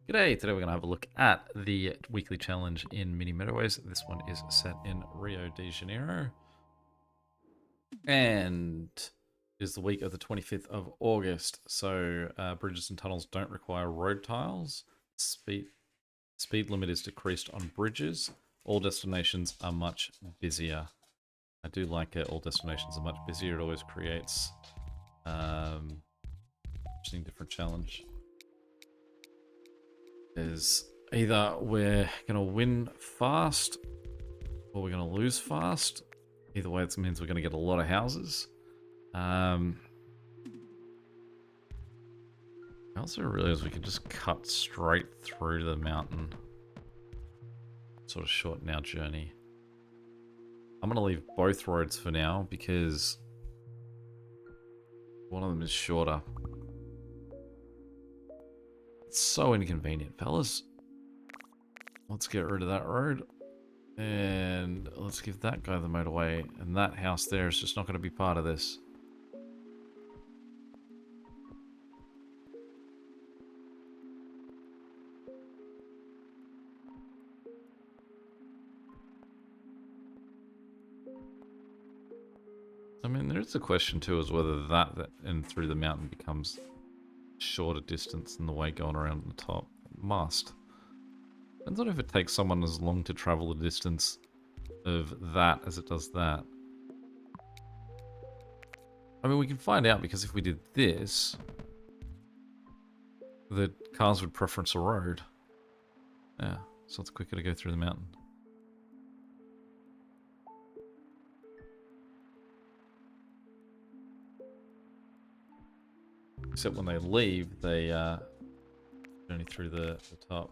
G'day, today we're going to have a look at the weekly challenge in Mini Motorways. This one is set in Rio de Janeiro. And is the week of the 25th of August. So bridges and tunnels don't require road tiles. Speed limit is decreased on bridges. All destinations are much busier. I do like it. All destinations are much busier. It always creates interesting different challenge. Is either we're going to win fast or we're going to lose fast. Either way, it means we're going to get a lot of houses. I also realize we can just cut straight through the mountain. Sort of shorten our journey. I'm going to leave both roads for now because one of them is shorter. It's so inconvenient, fellas. Let's get rid of that road. And let's give that guy the motorway. And that house there is just not going to be part of this. I mean, there is a question too as whether that and through the mountain becomes shorter distance than the way going around the top. It must. Depends on if it takes someone as long to travel the distance of that as it does that. I mean, we can find out because if we did this, the cars would preference a road. Yeah, so it's quicker to go through the mountain. Except when they leave, they journey through the top.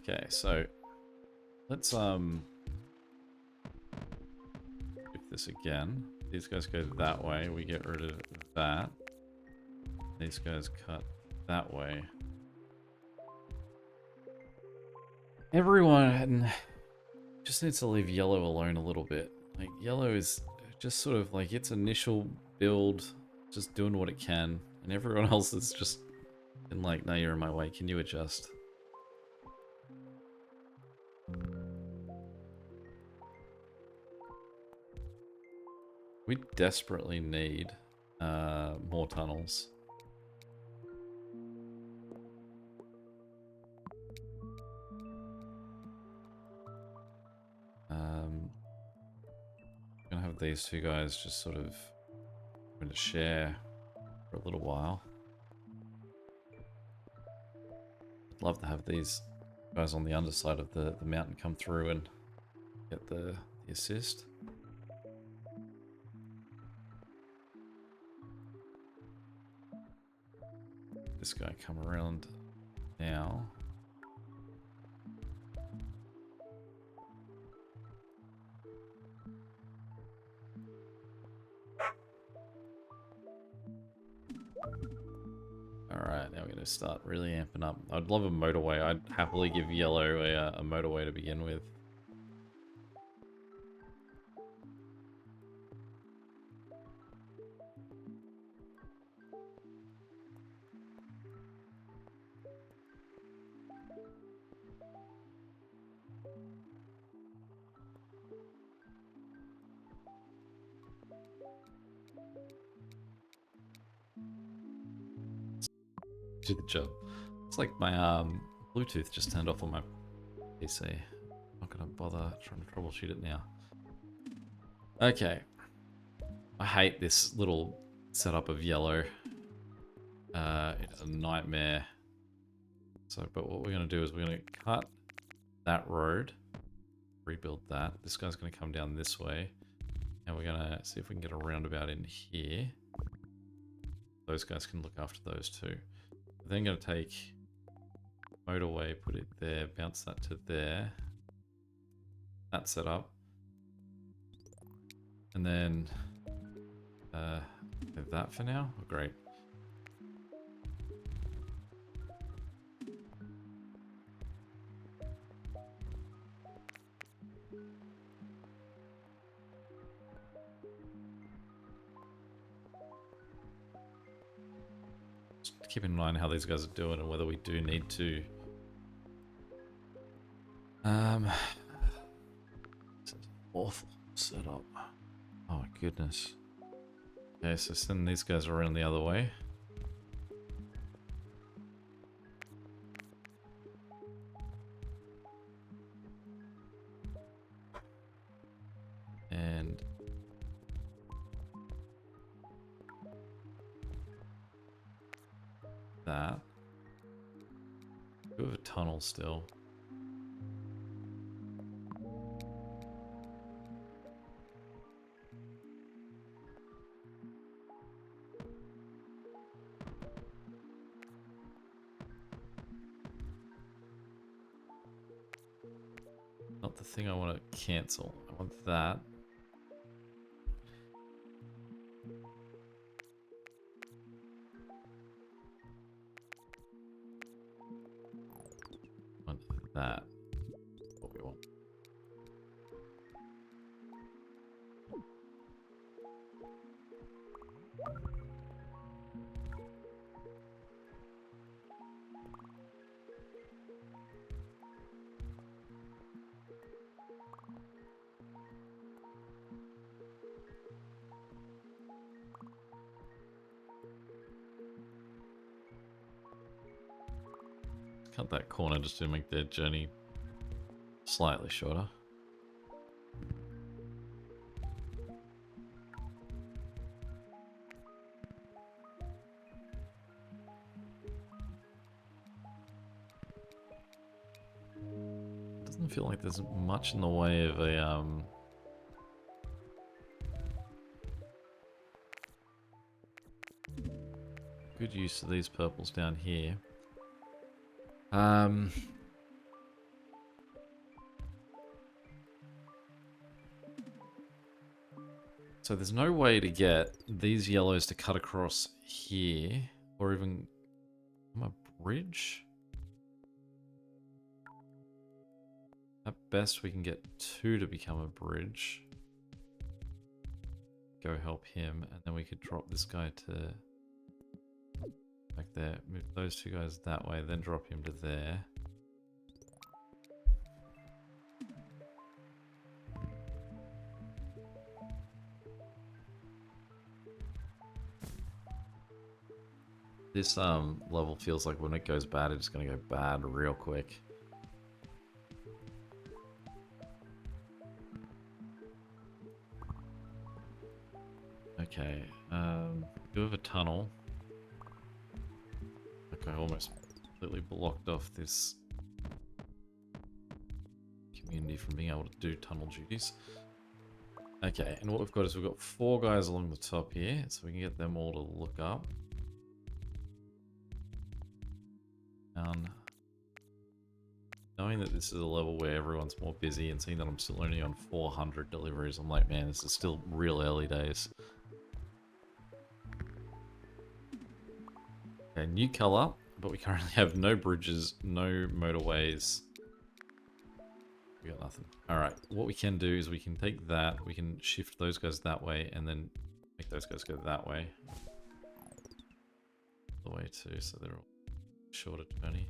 Okay, so let's do this again. These guys go that way. We get rid of that. These guys cut that way. Everyone just needs to leave yellow alone a little bit. Like, yellow is just sort of like its initial build, just doing what it can. And everyone else is just been like, no, you're in my way. Can you adjust? We desperately need more tunnels. Gonna have these two guys just sort of going to share for a little while. I'd love to have these guys on the underside of the mountain come through and get the assist. This guy come around now. Alright, now we're going to start really amping up. I'd love a motorway. I'd happily give yellow a motorway to begin with. Do the job. It's like my Bluetooth just turned off on my PC. Not gonna bother trying to troubleshoot it now. Okay. I hate this little setup of yellow. It's a nightmare. So, but what we're gonna do is we're gonna cut that road, rebuild that. This guy's gonna come down this way, and we're gonna see if we can get a roundabout in here. Those guys can look after those two. Then going to take motorway, put it there, bounce that to there. That's set up. And then that for now. Oh, great. Just keep in mind how these guys are doing and whether we do need to. This is awful setup. Oh my goodness. Okay, so send these guys around the other way. And that. We have a tunnel still. Not the thing I want to cancel. I want that. I want that. What we want. Cut that corner just to make their journey slightly shorter. Doesn't feel like there's much in the way of a good use of these purples down here. So there's no way to get these yellows to cut across here, or even from a bridge. At best we can get 2 to become a bridge. Go help him, and then we could drop this guy to back there, move those 2 guys that way, then drop him to there. This level feels like when it goes bad, it's gonna go bad real quick. Okay, do have a tunnel. Like I almost completely blocked off this community from being able to do tunnel duties. Okay, and what we've got is we've got 4 guys along the top here, so we can get them all to look up. Knowing that this is a level where everyone's more busy and seeing that I'm still only on 400 deliveries, I'm like, man, this is still real early days. Okay, new color, but we currently have no bridges, no motorways. We got nothing. Alright, what we can do is we can take that, we can shift those guys that way, and then make those guys go that way. The way too, so they're all shorter journey.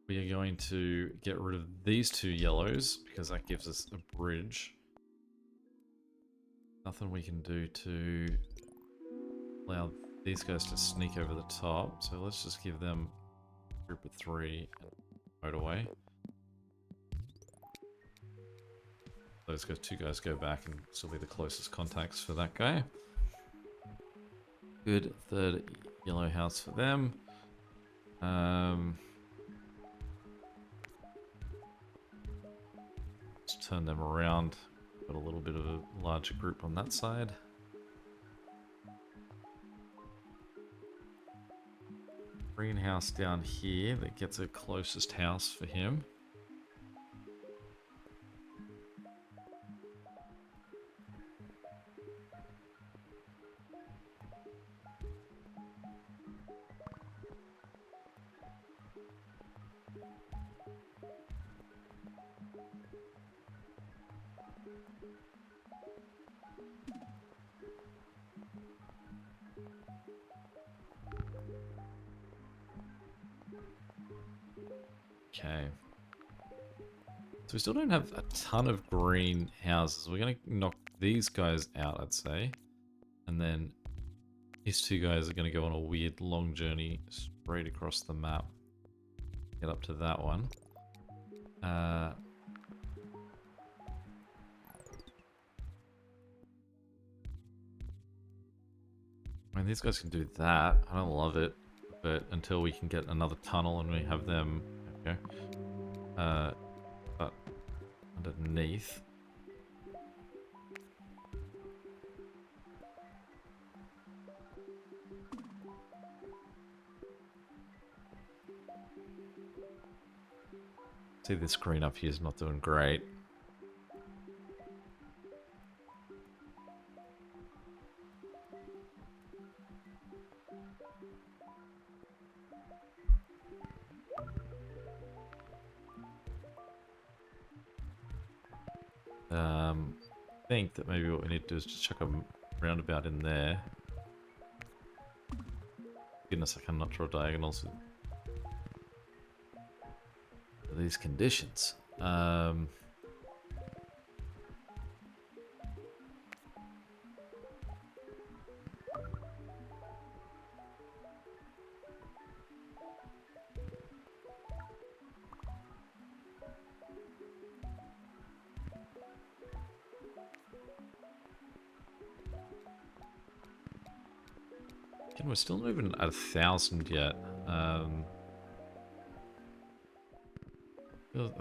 We are going to get rid of these 2 yellows because that gives us a bridge. Nothing we can do to allow these guys to sneak over the top, so let's just give them a group of 3 and motorway. Those 2 guys go back and still be the closest contacts for that guy. Good 3rd yellow house for them. Let's turn them around. Got a little bit of a larger group on that side. Greenhouse down here that gets a closest house for him. Okay. So we still don't have a ton of green houses. We're going to knock these guys out, I'd say. And then these two guys are going to go on a weird long journey straight across the map. Get up to that one. I mean, these guys can do that. I don't love it. But until we can get another tunnel and we have them... Okay. But underneath... See, this green up here is not doing great. I think that maybe what we need to do is just chuck a roundabout in there. Goodness, I cannot draw diagonals with these conditions. Again, we're still not even at 1,000 yet. I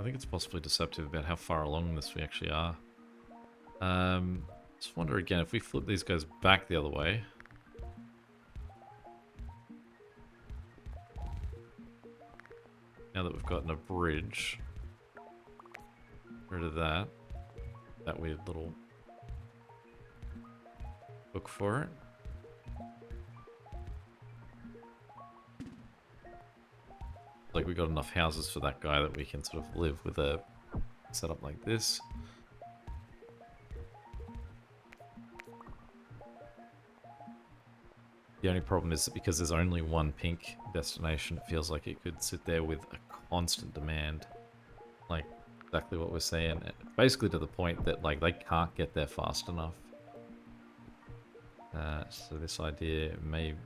think it's possibly deceptive about how far along this we actually are. Just wonder again, if we flip these guys back the other way. Now that we've gotten a bridge. Rid of that. That weird little hook for it. Like we got enough houses for that guy that we can sort of live with a setup like this. The only problem is that because there's only one pink destination, it feels like it could sit there with a constant demand. Like exactly what we're saying. Basically to the point that like they can't get there fast enough. So this idea may have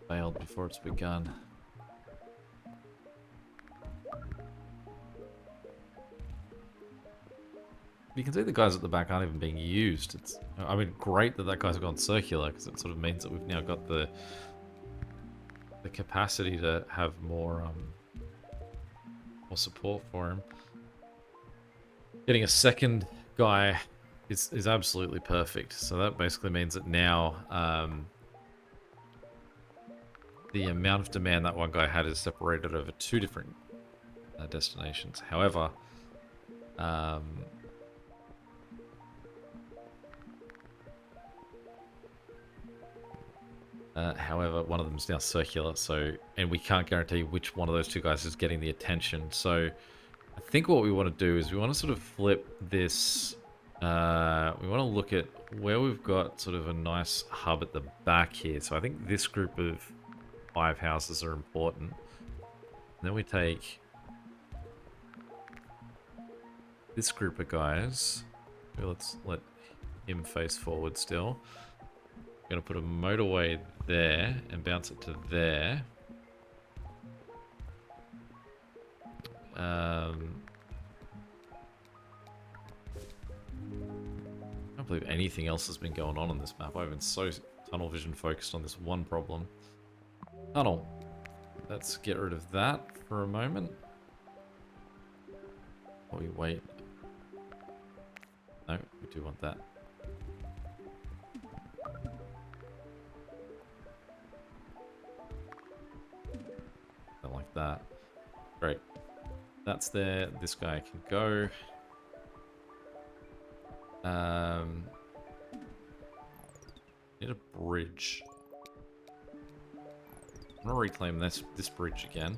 failed before it's begun. You can see the guys at the back aren't even being used. It's, I mean, great that guy's gone circular because it sort of means that we've now got the capacity to have more support for him. Getting a second guy is absolutely perfect. So that basically means that now the amount of demand that one guy had is separated over two different destinations. However, one of them is now circular, so and we can't guarantee which one of those two guys is getting the attention. So I think what we want to do is we want to sort of flip this. We want to look at where we've got sort of a nice hub at the back here. So I think this group of 5 houses are important. And then we take this group of guys. Let's let him face forward still. Going to put a motorway there and bounce it to there. I can't believe anything else has been going on this map. I've been so tunnel vision focused on this one problem. Tunnel. Let's get rid of that for a moment. While we wait. No, we do want that. Don't like that. Great. That's there. This guy can go. Need a bridge. I'm gonna reclaim this bridge again.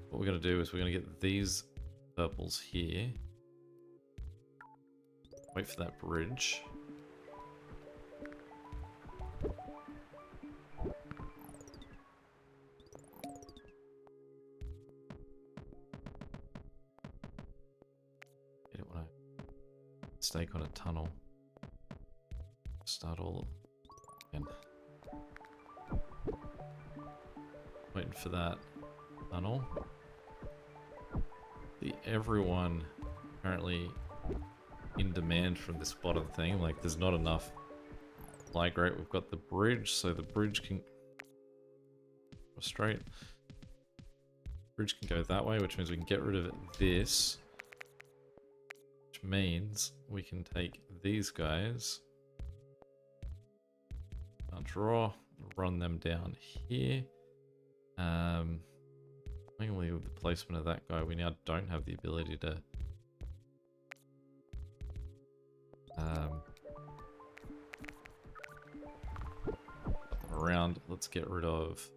What we're gonna do is we're gonna get these purples here. Wait for that bridge. mistake on a tunnel. Start all again. Waiting for that tunnel. Everyone apparently in demand from this bottom thing. Like, there's not enough fly grate. We've got the bridge, so the bridge can go straight. Bridge can go that way, which means we can get rid of this. Which means we can take these guys, draw, run them down here. Mainly with the placement of that guy, we now don't have the ability to put them around. Let's get rid of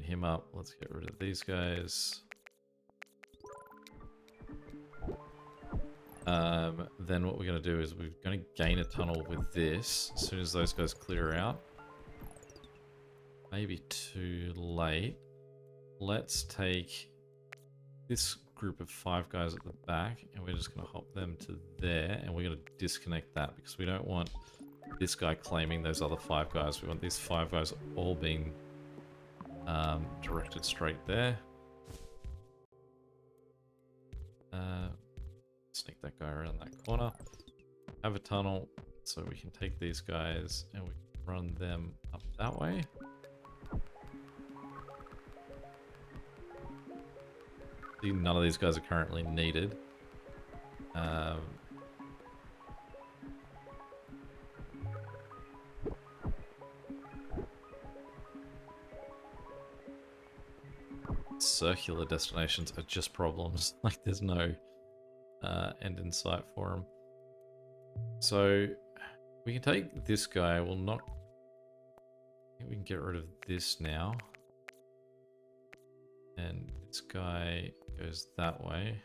him up. Let's get rid of these guys. Then what we're going to do is we're going to gain a tunnel with this as soon as those guys clear out. Maybe too late. Let's take this group of 5 guys at the back and we're just going to hop them to there, and we're going to disconnect that because we don't want this guy claiming those other 5 guys. We want these 5 guys all being directed straight there. Sneak that guy around that corner. Have a tunnel so we can take these guys and we can run them up that way. None of these guys are currently needed. Circular destinations are just problems. Like, there's no end in sight for them. So we can take this guy. We'll not. I think we can get rid of this now. And this guy goes that way.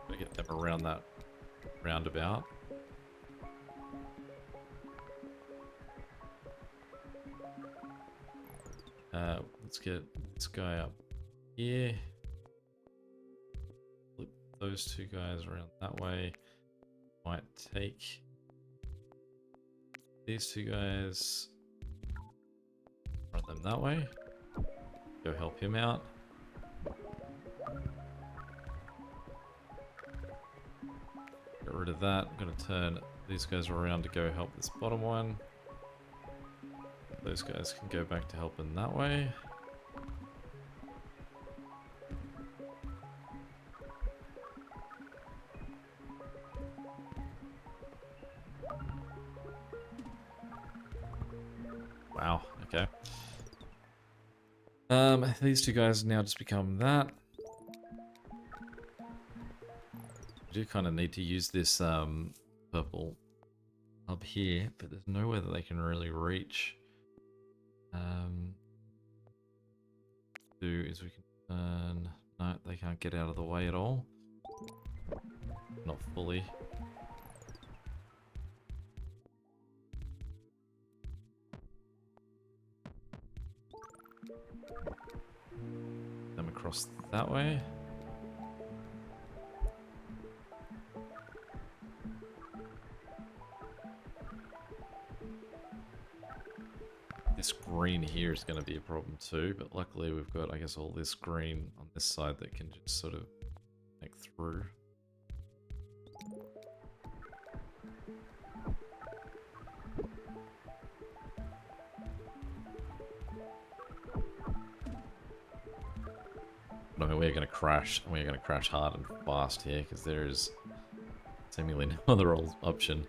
Gotta get them around that roundabout. Let's get this guy up here. Flip those 2 guys around that way. Might take these 2 guys. Run them that way. Go help him out. Get rid of that. I'm going to turn these guys around to go help this bottom one. Those guys can go back to helping that way. Wow, okay. These 2 guys now just become that. We do kind of need to use this purple hub here, but there's nowhere that they can really reach. Do is we can turn. No, they can't get out of the way at all. Not fully. Them across that way. This green here is going to be a problem too, but luckily we've got, I guess, all this green on this side that can just sort of make through. But I mean, we're going to crash, and we're going to crash hard and fast here because there is seemingly no other option.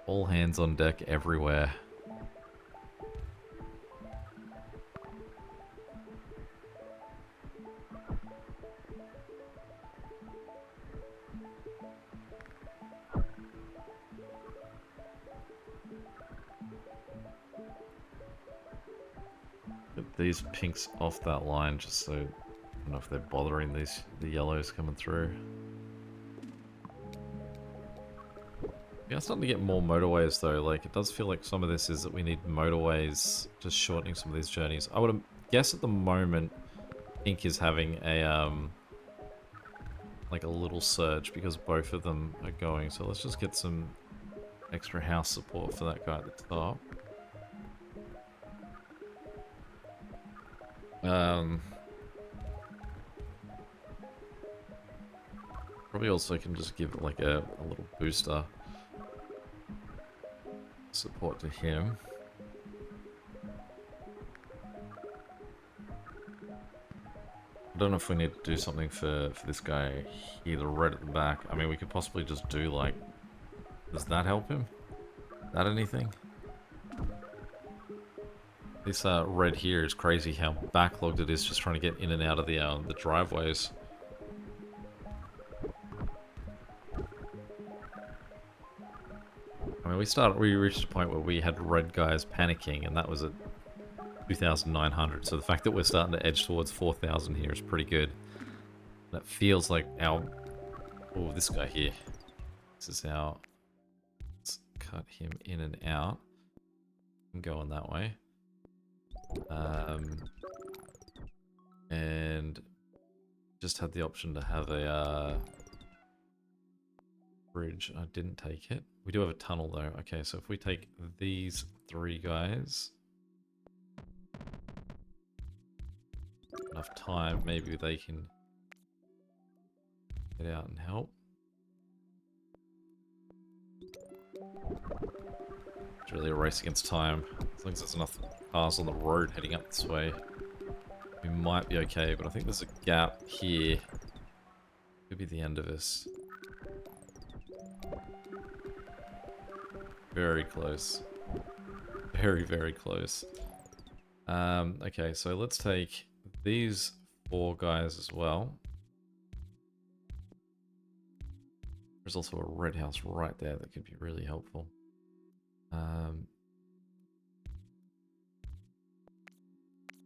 All hands on deck everywhere. Get these pinks off that line just so don't know if they're bothering the yellows coming through. Yeah, I'm starting to get more motorways though. Like, it does feel like some of this is that we need motorways, just shortening some of these journeys. I would guess at the moment, Ink is having a like a little surge because both of them are going. So let's just get some extra house support for that guy at the top. Probably also can just give like a little booster support to him. I don't know if we need to do something for this guy here, the red at the back. I mean, we could possibly just do like... Does that help him? That anything? This red here is crazy how backlogged it is just trying to get in and out of the driveways. I mean, we reached a point where we had red guys panicking, and that was at 2,900. So the fact that we're starting to edge towards 4,000 here is pretty good. That feels like our... Oh, this guy here. This is our... Let's cut him in and out. I'm going that way. And just had the option to have a bridge. I didn't take it. We do have a tunnel though. Okay, so if we take these three guys, enough time, maybe they can get out and help. It's really a race against time. As long as there's enough cars on the road heading up this way, we might be okay, but I think there's a gap here. Could be the end of us. Very close. Very, very close. Okay, so let's take these four guys as well. There's also a red house right there that could be really helpful.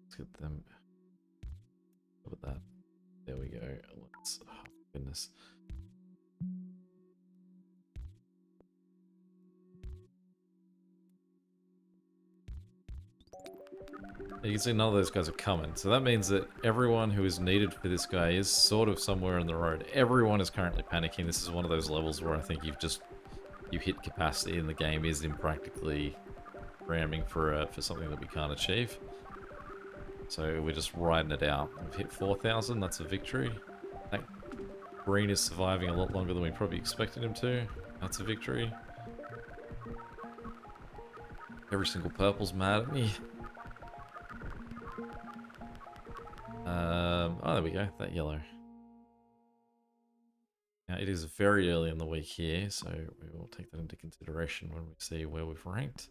Let's get them. Look at that. There we go. Let's. Oh, goodness. You can see none of those guys are coming, so that means that everyone who is needed for this guy is sort of somewhere on the road. Everyone is currently panicking. This is one of those levels where I think you hit capacity and the game is impractically ramming for something that we can't achieve. So we're just riding it out. We've hit 4,000, that's a victory. That green is surviving a lot longer than we probably expected him to. That's a victory. Every single purple's mad at me. Oh, there we go, that yellow. Now, it is very early in the week here, so we will take that into consideration when we see where we've ranked.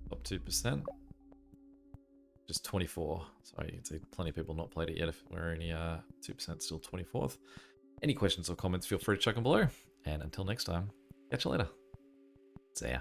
Top 2%. Just 24. So you can see plenty of people not played it yet if we're only 2% still 24th. Any questions or comments, feel free to chuck them below. And until next time, catch you later. See ya.